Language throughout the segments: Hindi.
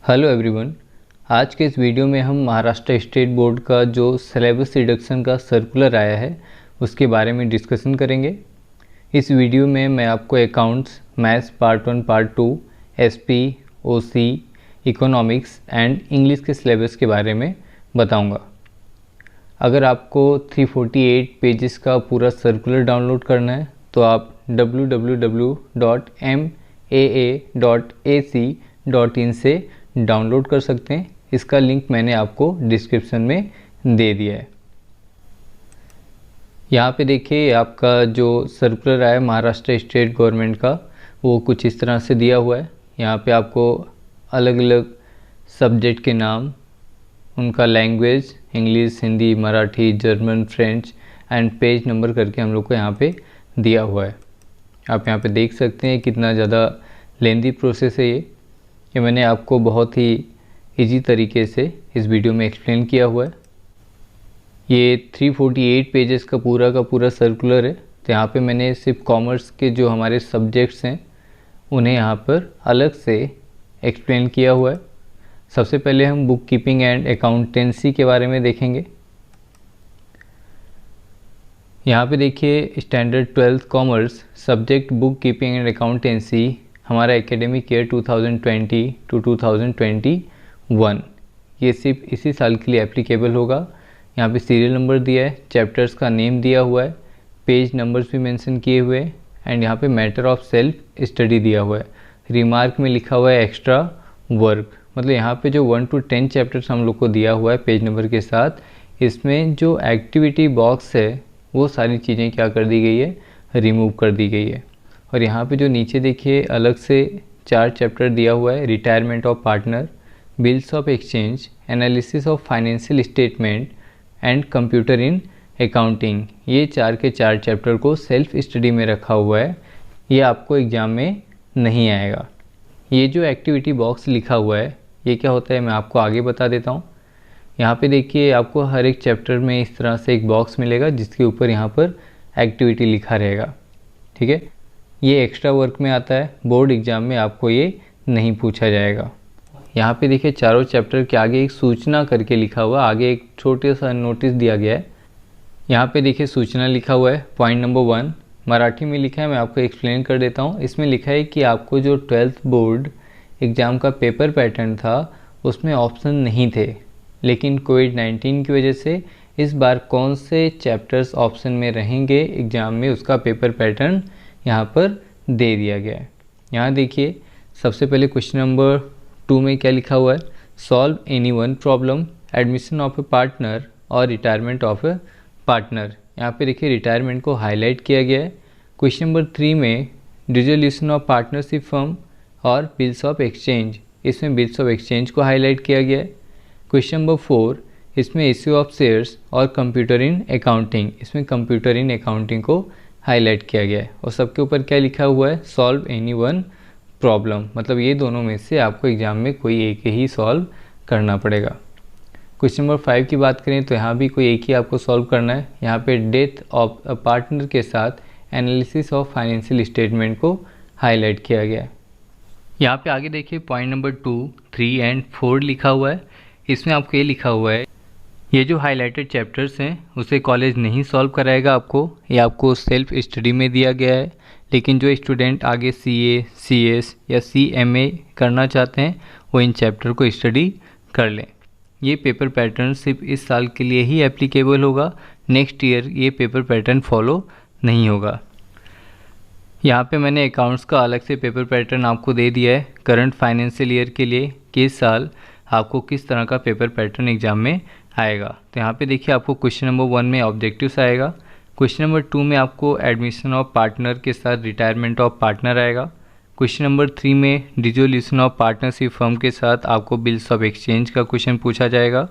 Hello everyone. आज के इस वीडियो में हम महाराष्ट्र स्टेट बोर्ड का जो सिलेबस रिडक्शन का सर्कुलर आया है उसके बारे में डिस्कशन करेंगे। इस वीडियो में मैं आपको accounts, maths part 1, part 2, SP, OC, economics and English के सिलेबस के बारे में बताऊंगा। अगर आपको 348 पेजेस का पूरा सर्कुलर डाउनलोड करना है तो आप www.maa.ac.in से डाउनलोड कर सकते हैं। इसका लिंक मैंने आपको डिस्क्रिप्शन में दे दिया है। यहाँ पे देखिए आपका जो सर्कुलर आया महाराष्ट्र स्टेट गवर्नमेंट का वो कुछ इस तरह से दिया हुआ है। यहाँ पे आपको अलग अलग सब्जेक्ट के नाम, उनका language, English, Hindi, Marathi, German, French and page number करके हम लोग को यहाँ पे दिया हुआ है। आप यहाँ पे देख सकते हैं कितना ज़्यादा लेंदी प्रोसेस है ये मैंने आपको बहुत ही इजी तरीके से इस वीडियो में एक्सप्लेन किया हुआ है। ये 348 पेजेस का पूरा सर्कुलर है। तो यहाँ पे मैंने सिर्फ कॉमर्स के जो हमारे सब्जेक्ट्स हैं उन्हें यहाँ पर अलग से एक्सप्लेन किया हुआ है। सबसे पहले हम बुक कीपिंग एंड अकाउंटेंसी के बारे में देखेंगे। यहाँ पे देखिए standard 12th commerce subject book keeping and accountancy हमारा एकेडमिक ईयर 2020 टू 2021 ये सिर्फ इसी साल के लिए एप्लीकेबल होगा। यहाँ पे सीरियल नंबर दिया है, चैप्टर्स का नेम दिया हुआ है, पेज नंबर्स भी मेंशन किए हुए हैं एंड यहाँ पे मैटर ऑफ सेल्फ स्टडी दिया हुआ है। रिमार्क में लिखा हुआ है एक्स्ट्रा वर्क, मतलब यहाँ पे जो 1 to 10 चैप्टर्स हम लोग को दिया हुआ है पेज नंबर के साथ, इसमें जो एक्टिविटी बॉक्स है वो सारी चीज़ें क्या कर दी गई है, रिमूव कर दी गई है। और यहाँ पे जो नीचे देखिए अलग से 4 चैप्टर दिया हुआ है, retirement of partner, bills of exchange, analysis of financial statement and computer in accounting. ये 4 के 4 चैप्टर को सेल्फ स्टडी में रखा हुआ है। ये आपको एग्ज़ाम में नहीं आएगा। ये जो एक्टिविटी बॉक्स लिखा हुआ है ये क्या होता है मैं आपको आगे बता देता हूँ। यहाँ पे देखिए आपको हर एक चैप्टर में इस तरह से एक बॉक्स मिलेगा जिसके ऊपर यहाँ पर एक्टिविटी लिखा रहेगा। ठीक है, ये एक्स्ट्रा वर्क में आता है, बोर्ड एग्ज़ाम में आपको ये नहीं पूछा जाएगा। यहाँ पे देखिए चारों चैप्टर के आगे एक सूचना करके लिखा हुआ, आगे एक छोटे सा नोटिस दिया गया है। यहाँ पे देखिए सूचना लिखा हुआ है। पॉइंट नंबर 1 मराठी में लिखा है, मैं आपको एक्सप्लेन कर देता हूँ। इसमें लिखा है कि आपको जो 12th बोर्ड एग्ज़ाम का पेपर पैटर्न था उसमें ऑप्शन नहीं थे, लेकिन कोविड-19 की वजह से इस बार कौन से चैप्टर्स ऑप्शन में रहेंगे एग्ज़ाम में उसका पेपर पैटर्न यहाँ पर दे दिया गया है। यहाँ देखिए सबसे पहले क्वेश्चन नंबर 2 में क्या लिखा हुआ है, solve any one problem, admission of A partner और रिटायरमेंट ऑफ ए पार्टनर। यहाँ पे देखिए रिटायरमेंट को हाईलाइट किया गया है। क्वेश्चन नंबर 3 में डिसोल्यूशन ऑफ पार्टनरशिप फर्म और बिल्स ऑफ एक्सचेंज, इसमें बिल्स ऑफ एक्सचेंज को हाईलाइट किया गया है। क्वेश्चन नंबर 4 इसमें इश्यू ऑफ शेयर्स और कंप्यूटर इन अकाउंटिंग, इसमें कंप्यूटर इन अकाउंटिंग को हाईलाइट किया गया है। और सबके ऊपर क्या लिखा हुआ है, सॉल्व एनी वन प्रॉब्लम, मतलब ये दोनों में से आपको एग्ज़ाम में कोई एक ही सॉल्व करना पड़ेगा। क्वेश्चन नंबर 5 की बात करें तो यहाँ भी कोई एक ही आपको सॉल्व करना है। यहाँ पे डेथ ऑफ अ पार्टनर के साथ एनालिसिस ऑफ फाइनेंशियल स्टेटमेंट को हाईलाइट किया गया है। यहाँ पे आगे देखिए पॉइंट नंबर 2, 3 एंड 4 लिखा हुआ है। इसमें आपको ये लिखा हुआ है ये जो हाईलाइटेड चैप्टर्स हैं उसे कॉलेज नहीं सॉल्व कराएगा आपको, ये आपको सेल्फ स्टडी में दिया गया है। लेकिन जो स्टूडेंट आगे CA, CS या CMA करना चाहते हैं वो इन चैप्टर को स्टडी कर लें। ये पेपर पैटर्न सिर्फ इस साल के लिए ही एप्लीकेबल होगा, नेक्स्ट ईयर ये पेपर पैटर्न फॉलो नहीं होगा। यहाँ पे मैंने अकाउंट्स का अलग से पेपर पैटर्न आपको दे दिया है करंट फाइनेंशियल ईयर के लिए कि इस साल आपको किस तरह का पेपर पैटर्न एग्जाम में आएगा। तो यहाँ पे देखिए आपको क्वेश्चन नंबर 1 में ऑब्जेक्टिव्स आएगा, क्वेश्चन नंबर 2 में आपको एडमिशन ऑफ पार्टनर के साथ रिटायरमेंट ऑफ पार्टनर आएगा, क्वेश्चन नंबर 3 में डिसोल्यूशन ऑफ पार्टनरशिप फर्म के साथ आपको बिल्स ऑफ एक्सचेंज का क्वेश्चन पूछा जाएगा,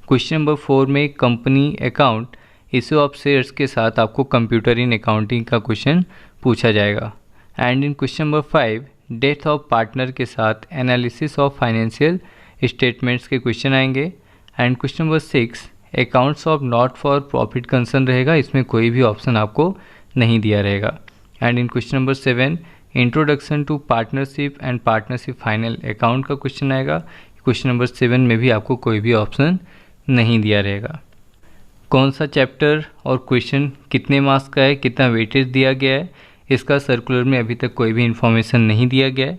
क्वेश्चन नंबर 4 में company account issue of shares के साथ आपको कंप्यूटर इन अकाउंटिंग का क्वेश्चन पूछा जाएगा and in question number 5 death of partner के साथ एनालिसिस ऑफ फाइनेंशियल स्टेटमेंट्स के क्वेश्चन आएंगे and question number 6 accounts of not for profit concern रहेगा, इसमें कोई भी ऑप्शन आपको नहीं दिया रहेगा and in question number 7 introduction to partnership and partnership final account का क्वेश्चन आएगा। क्वेश्चन नंबर 7 में भी आपको कोई भी ऑप्शन नहीं दिया रहेगा। कौन सा चैप्टर और क्वेश्चन कितने मार्क्स का है, कितना वेटेज दिया गया है, इसका सर्कुलर में अभी तक कोई भी इन्फॉर्मेशन नहीं दिया गया है।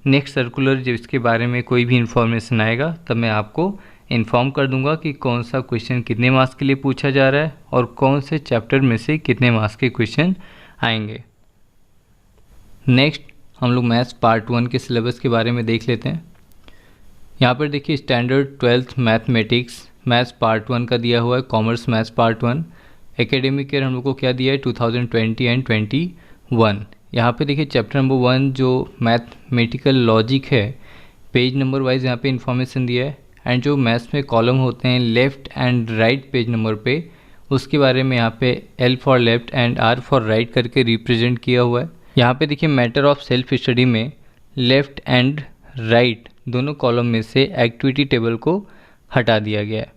नेक्स्ट सर्कुलर जब इसके बारे में कोई भी इन्फॉर्मेशन आएगा तब मैं आपको इन्फॉर्म कर दूंगा कि कौन सा क्वेश्चन कितने मार्क्स के लिए पूछा जा रहा है और कौन से चैप्टर में से कितने मार्क्स के क्वेश्चन आएंगे। नेक्स्ट हम लोग मैथ्स पार्ट 1 के सिलेबस के बारे में देख लेते हैं। यहाँ पर देखिए standard 12th mathematics maths part 1 का दिया हुआ है, commerce maths part 1। Academic year हम लोग को क्या दिया है 2020 एंड 21। यहाँ पे देखिए चैप्टर नंबर 1 जो मैथमेटिकल लॉजिक है, पेज नंबर वाइज यहाँ पे इन्फॉर्मेशन दिया है एंड जो मैथ्स में कॉलम होते हैं left and right page number पे, उसके बारे में यहाँ पे L for left and R for right करके रिप्रेजेंट किया हुआ है। यहाँ पे देखिए मैटर ऑफ सेल्फ स्टडी में लेफ़्ट एंड राइट दोनों कॉलम में से एक्टिविटी टेबल को हटा दिया गया है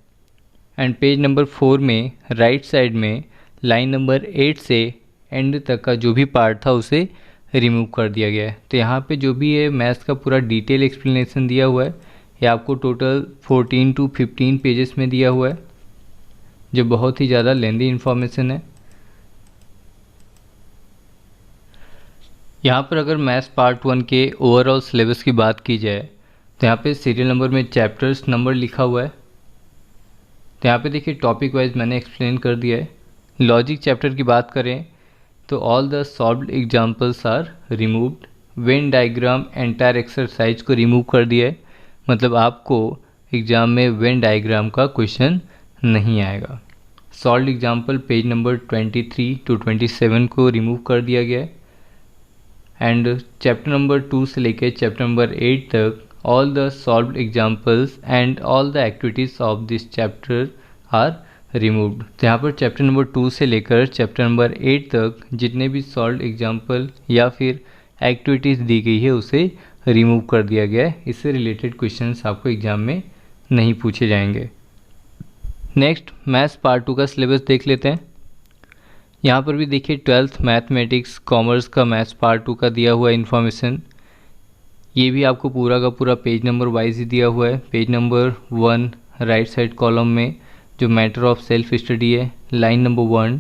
एंड पेज नंबर 4 में राइट साइड में लाइन नंबर 8 से एंड तक का जो भी पार्ट था उसे रिमूव कर दिया गया है। तो यहाँ पे जो भी है मैथ्स का पूरा डिटेल एक्सप्लेनेशन दिया हुआ है, ये आपको टोटल 14 to 15 पेजेस में दिया हुआ है, जो बहुत ही ज़्यादा लेंदी इन्फॉर्मेशन है। यहाँ पर अगर मैथ्स पार्ट 1 के ओवरऑल सिलेबस की बात की जाए तो यहाँ पे सीरियल नंबर में चैप्टर्स नंबर लिखा हुआ है। तो यहाँ पे देखिए टॉपिक वाइज मैंने एक्सप्लेन कर दिया है। लॉजिक चैप्टर की बात करें तो all the solved examples are removed. Venn diagram entire exercise को रिमूव कर दिया है, मतलब आपको एग्ज़ाम में वेन डायग्राम का क्वेश्चन नहीं आएगा। Solved example page number 23 to 27 को रिमूव कर दिया गया है एंड चैप्टर नंबर 2 से लेकर चैप्टर नंबर 8 तक all the solved examples and all the activities of this chapter are removed. तो यहाँ पर चैप्टर नंबर 2 से लेकर चैप्टर नंबर 8 तक जितने भी सॉल्व्ड एग्जांपल या फिर एक्टिविटीज़ दी गई है उसे रिमूव कर दिया गया है। इससे रिलेटेड क्वेश्चंस आपको एग्जाम में नहीं पूछे जाएंगे। नेक्स्ट मैथ्स पार्ट 2 का सिलेबस देख लेते हैं। यहाँ पर भी देखिए 12th मैथमेटिक्स कॉमर्स का मैथ्स पार्ट 2 का दिया हुआ इन्फॉर्मेशन, ये भी आपको पूरा का पूरा पेज नंबर वाइज ही दिया हुआ है। Page number 1 right side column में जो मैटर ऑफ सेल्फ स्टडी है, line number 1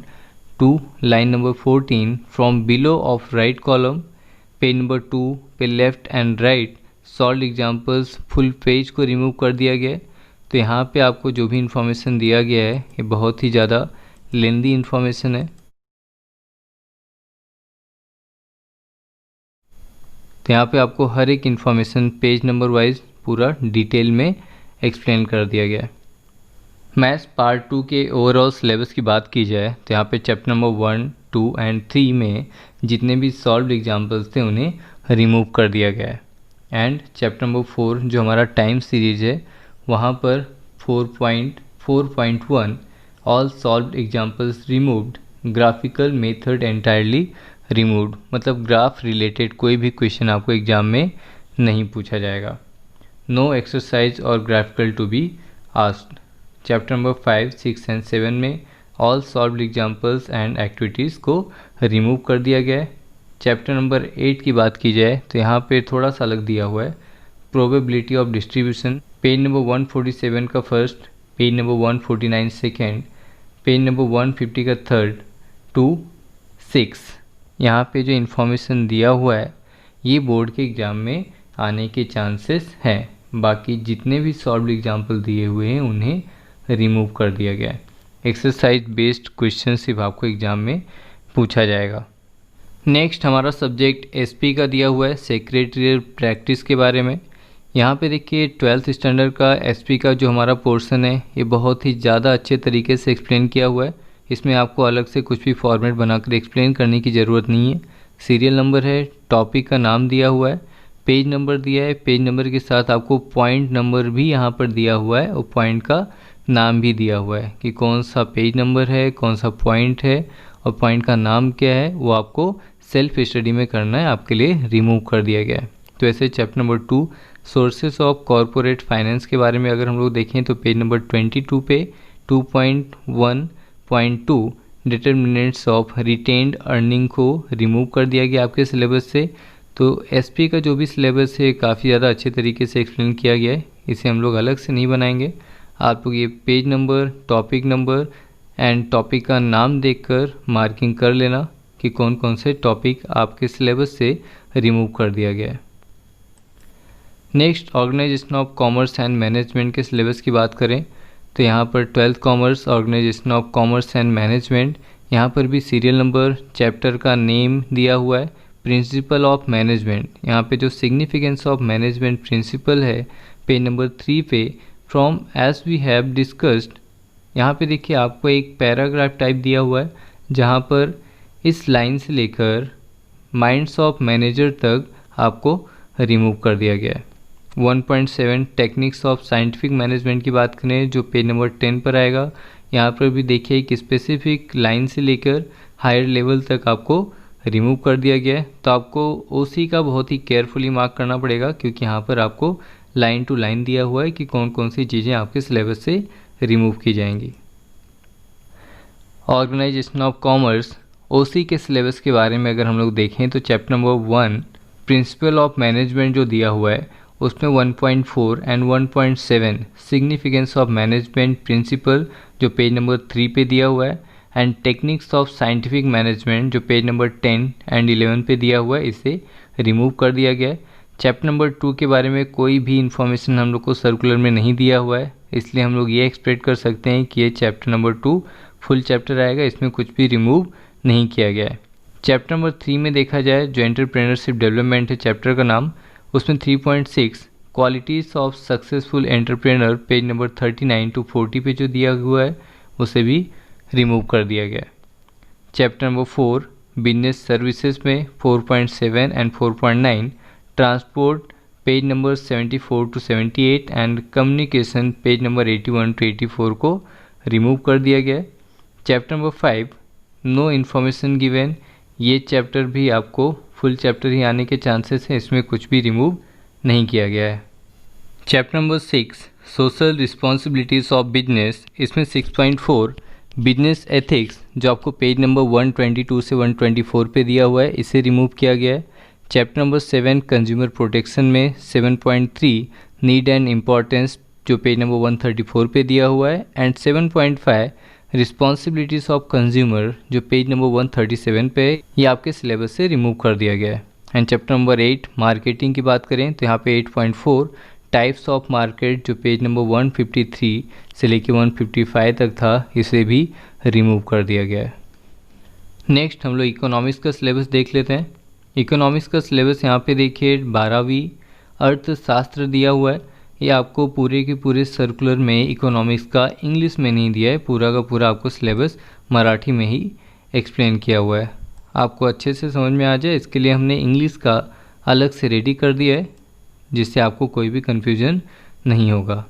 to line number 14 from below of right column, page number 2 पे left and right solved examples full page को रिमूव कर दिया गया है। तो यहाँ पे आपको जो भी इन्फॉर्मेशन दिया गया है ये बहुत ही ज़्यादा लेंदी इन्फॉर्मेशन है। तो यहाँ पे आपको हर एक इन्फॉर्मेशन पेज नंबर वाइज पूरा डिटेल में एक्सप्लेन कर दिया गया है। मैथ्स पार्ट 2 के ओवरऑल सिलेबस की बात की जाए तो यहाँ पे चैप्टर नंबर 1, 2 एंड 3 में जितने भी सॉल्व्ड एग्जांपल्स थे उन्हें रिमूव कर दिया गया है एंड चैप्टर नंबर 4 जो हमारा टाइम सीरीज है वहाँ पर 4.4.1 all solved examples removed, graphical method entirely removed, मतलब ग्राफ रिलेटेड कोई भी क्वेश्चन आपको एग्जाम में नहीं पूछा जाएगा। नो एक्सरसाइज और graphical to be asked. Chapter number 5, 6 and 7 में all solved examples and activities को रिमूव कर दिया गया है। चैप्टर नंबर 8 की बात की जाए तो यहाँ पे थोड़ा सा अलग दिया हुआ है, probability of distribution, page number 147 का first, page number 149 second, page number 150 का थर्ड टू 6। यहाँ पे जो इन्फॉर्मेशन दिया हुआ है ये बोर्ड के एग्ज़ाम में आने के चांसेस हैं। बाकी जितने भी सॉल्व्ड एग्जांपल दिए हुए हैं उन्हें रिमूव कर दिया गया है। एक्सरसाइज बेस्ड क्वेश्चन सिर्फ आपको एग्ज़ाम में पूछा जाएगा। नेक्स्ट हमारा सब्जेक्ट एसपी का दिया हुआ है, सेक्रेटरियल प्रैक्टिस के बारे में। यहाँ पे देखिए 12th स्टैंडर्ड का एसपी का जो हमारा पोर्शन है ये बहुत ही ज़्यादा अच्छे तरीके से एक्सप्लेन किया हुआ है। इसमें आपको अलग से कुछ भी फॉर्मेट बनाकर एक्सप्लेन करने की ज़रूरत नहीं है। सीरियल नंबर है, टॉपिक का नाम दिया हुआ है, पेज नंबर दिया है, पेज नंबर के साथ आपको पॉइंट नंबर भी यहाँ पर दिया हुआ है और पॉइंट का नाम भी दिया हुआ है कि कौन सा पेज नंबर है, कौन सा पॉइंट है और पॉइंट का नाम क्या है, वो आपको सेल्फ स्टडी में करना है, आपके लिए रिमूव कर दिया गया है। तो ऐसे chapter number 2 sources of corporate finance के बारे में अगर हम लोग देखें तो पेज नंबर 22 पे 2.1.2 डिटर्मिनेंट्स ऑफ रिटेन्ड अर्निंग को रिमूव कर दिया गया आपके सिलेबस से। तो एसपी का जो भी सिलेबस है काफ़ी ज़्यादा अच्छे तरीके से एक्सप्लेन किया गया है। इसे हम लोग अलग से नहीं बनाएंगे। आप लोग ये page number, topic number and topic का नाम देखकर मार्किंग कर लेना कि कौन कौन से टॉपिक आपके सिलेबस से रिमूव कर दिया गया है। Next, organisation of commerce and management के सिलेबस की बात करें तो यहाँ पर 12th commerce, organisation of commerce and management, यहाँ पर भी सीरियल नंबर, चैप्टर का नेम दिया हुआ है, प्रिंसिपल ऑफ मैनेजमेंट। यहाँ पे जो सिग्निफिकेंस ऑफ मैनेजमेंट प्रिंसिपल है पेज नंबर 3 पे, from as we have discussed, यहाँ पे देखिए आपको एक पैराग्राफ टाइप दिया हुआ है जहाँ पर इस लाइन से लेकर माइंड्स ऑफ मैनेजर तक आपको रिमूव कर दिया गया है। 1.7 टेक्निक्स ऑफ साइंटिफिक मैनेजमेंट की बात करें जो पेज नंबर 10 पर आएगा, यहाँ पर भी देखिए एक स्पेसिफिक लाइन से लेकर हायर लेवल तक आपको रिमूव कर दिया गया है। तो आपको ओसी का बहुत ही केयरफुली मार्क करना पड़ेगा क्योंकि यहाँ पर आपको लाइन टू लाइन दिया हुआ है कि कौन कौन सी चीज़ें आपके सिलेबस से रिमूव की जाएंगी। ऑर्गेनाइजेशन ऑफ कॉमर्स, ओसी के सिलेबस के बारे में अगर हम लोग देखें तो chapter number 1 principle of management जो दिया हुआ है उसमें 1.4 and 1.7 significance of management principle जो पेज नंबर 3 पे दिया हुआ है, and techniques of scientific management जो पेज नंबर 10 एंड 11 पे दिया हुआ है, इसे रिमूव कर दिया गया है। चैप्टर नंबर 2 के बारे में कोई भी इन्फॉर्मेशन हम लोग को सर्कुलर में नहीं दिया हुआ है, इसलिए हम लोग ये एक्सपेक्ट कर सकते हैं कि ये चैप्टर नंबर 2 फुल चैप्टर आएगा, इसमें कुछ भी रिमूव नहीं किया गया है। चैप्टर नंबर 3 में देखा जाए जो एंटरप्रेन्योरशिप डेवलपमेंट है चैप्टर का नाम, उसमें 3.6 qualities of successful entrepreneur page number 39 to 40 पे जो दिया हुआ है उसे भी रिमूव कर दिया गया है। चैप्टर नंबर 4 बिजनेस सर्विसेज में 4.7 and 4.9, transport page number 74 to 78 and communication page number 81 to 84 को रिमूव कर दिया गया है। Chapter number 5 no information given, ये चैप्टर भी आपको फुल चैप्टर ही आने के चांसेस हैं, इसमें कुछ भी रिमूव नहीं किया गया है। Chapter number 6 social responsibilities of business, इसमें 6.4 बिजनेस एथिक्स जो आपको पेज नंबर 122 से 124 पे दिया हुआ है, इसे रिमूव किया गया है। चैप्टर नंबर 7 कंज्यूमर प्रोटेक्शन में 7.3 नीड एंड इम्पॉर्टेंस जो पेज नंबर 134 पे दिया हुआ है, एंड 7.5 रिस्पॉन्सिबिलिटीज़ ऑफ कंज्यूमर जो पेज नंबर 137 पे ये आपके सिलेबस से रिमूव कर दिया गया है। एंड चैप्टर नंबर 8 मार्केटिंग की बात करें तो यहाँ पे 8.4 टाइप्स ऑफ मार्केट जो पेज नंबर 153 से लेके 155 तक था, इसे भी रिमूव कर दिया गया है। नेक्स्ट हम लोग इकोनॉमिक्स का सिलेबस देख लेते हैं। इकोनॉमिक्स का सिलेबस यहाँ पे देखिए 12वीं अर्थशास्त्र दिया हुआ है। ये आपको पूरे के पूरे सर्कुलर में इकोनॉमिक्स का इंग्लिश में नहीं दिया है, पूरा का पूरा आपको सिलेबस मराठी में ही एक्सप्लेन किया हुआ है। आपको अच्छे से समझ में आ जाए इसके लिए हमने इंग्लिश का अलग से रेडी कर दिया है जिससे आपको कोई भी कन्फ्यूजन नहीं होगा।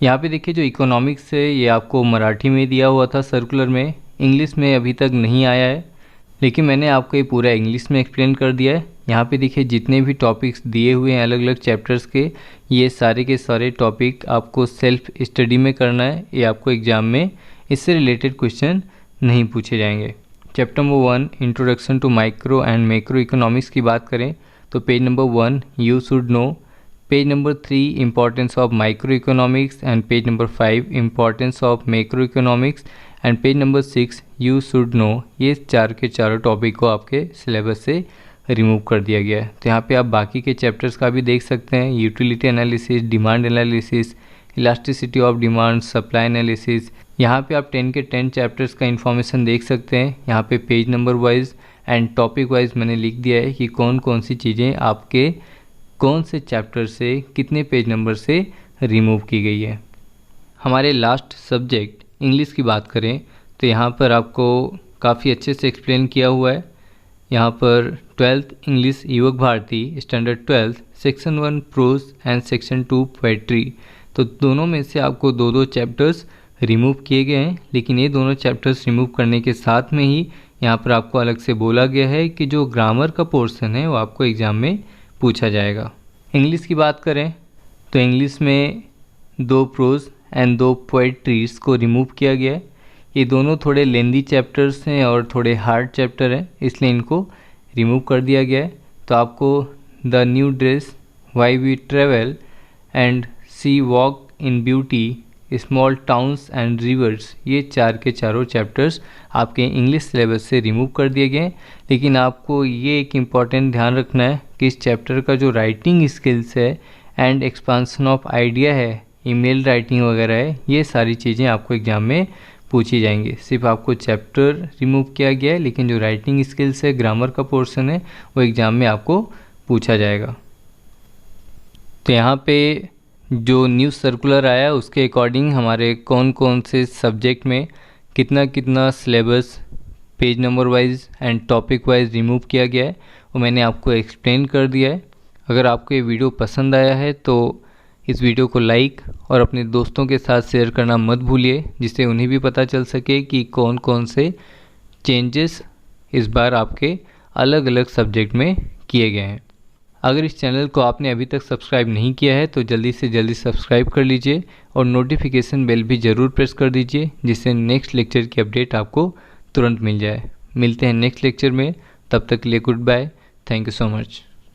यहाँ पे देखिए जो इकोनॉमिक्स है ये आपको मराठी में दिया हुआ था सर्कुलर में, इंग्लिश में अभी तक नहीं आया है, लेकिन मैंने आपको ये पूरा इंग्लिश में एक्सप्लेन कर दिया है। यहाँ पे देखिए जितने भी टॉपिक्स दिए हुए हैं अलग अलग चैप्टर्स के, ये सारे के सारे टॉपिक आपको सेल्फ स्टडी में करना है, ये आपको एग्ज़ाम में इससे रिलेटेड क्वेश्चन नहीं पूछे जाएंगे। Chapter number 1 introduction to micro and macro economics की बात करें तो page number 1 you should know, page number 3 importance of micro economics and page number 5 importance of macro economics and page number 6 you should know, ये चार के चारों टॉपिक को आपके सिलेबस से रिमूव कर दिया गया है। तो यहाँ पे आप बाकी के चैप्टर्स का भी देख सकते हैं, utility analysis, demand analysis, elasticity of demand, supply analysis. यहाँ पे आप 10 के 10 चैप्टर्स का इन्फॉर्मेशन देख सकते हैं। यहाँ पे page number wise and topic wise मैंने लिख दिया है कि कौन कौन सी चीज़ें आपके कौन से चैप्टर से कितने पेज नंबर से रिमूव की गई है। हमारे लास्ट सब्जेक्ट इंग्लिश की बात करें तो यहाँ पर आपको काफ़ी अच्छे से एक्सप्लेन किया हुआ है। यहाँ पर 12th English Yuvak Bharati standard 12 section 1 prose and section 2 poetry, तो दोनों में से आपको दो दो चैप्टर्स रिमूव किए गए हैं, लेकिन ये दोनों चैप्टर्स रिमूव करने के साथ में ही यहाँ पर आपको अलग से बोला गया है कि जो ग्रामर का पोर्शन है वो आपको एग्ज़ाम में पूछा जाएगा। इंग्लिश की बात करें तो इंग्लिश में 2 प्रोज एंड 2 पोएट्रीज को रिमूव किया गया है। ये दोनों थोड़े लेंदी चैप्टर्स हैं और थोड़े हार्ड चैप्टर हैं, इसलिए इनको रिमूव कर दिया गया है। तो आपको the new dress, why we travel and she walk in beauty, small towns and rivers, ये 4 के चारों चैप्टर्स आपके इंग्लिश सिलेबस से रिमूव कर दिए गए। लेकिन आपको ये एक इम्पॉर्टेंट ध्यान रखना है कि इस चैप्टर का जो राइटिंग स्किल्स है एंड एक्सपांसन ऑफ आइडिया है, ईमेल राइटिंग वगैरह है, ये सारी चीज़ें आपको एग्ज़ाम में पूछी जाएंगी। सिर्फ आपको चैप्टर रिमूव किया गया है, लेकिन जो राइटिंग स्किल्स है, ग्रामर का पोर्शन है, वो एग्ज़ाम में आपको पूछा जाएगा। तो यहाँ पे जो न्यूज़ सर्कुलर आया उसके अकॉर्डिंग हमारे कौन कौन से सब्जेक्ट में कितना कितना syllabus page number wise and topic wise remove किया गया है वो मैंने आपको एक्सप्लेन कर दिया है। अगर आपको ये वीडियो पसंद आया है तो इस वीडियो को लाइक और अपने दोस्तों के साथ शेयर करना मत भूलिए, जिससे उन्हें भी पता चल सके कि कौन कौन से चेंजेस इस बार आपके अलग अलग सब्जेक्ट में किए गए हैं। अगर इस चैनल को आपने अभी तक सब्सक्राइब नहीं किया है तो जल्दी से जल्दी सब्सक्राइब कर लीजिए और नोटिफिकेशन बेल भी ज़रूर प्रेस कर दीजिए, जिससे नेक्स्ट लेक्चर की अपडेट आपको तुरंत मिल जाए। मिलते हैं नेक्स्ट लेक्चर में, तब तक के लिए good bye, thank you so much.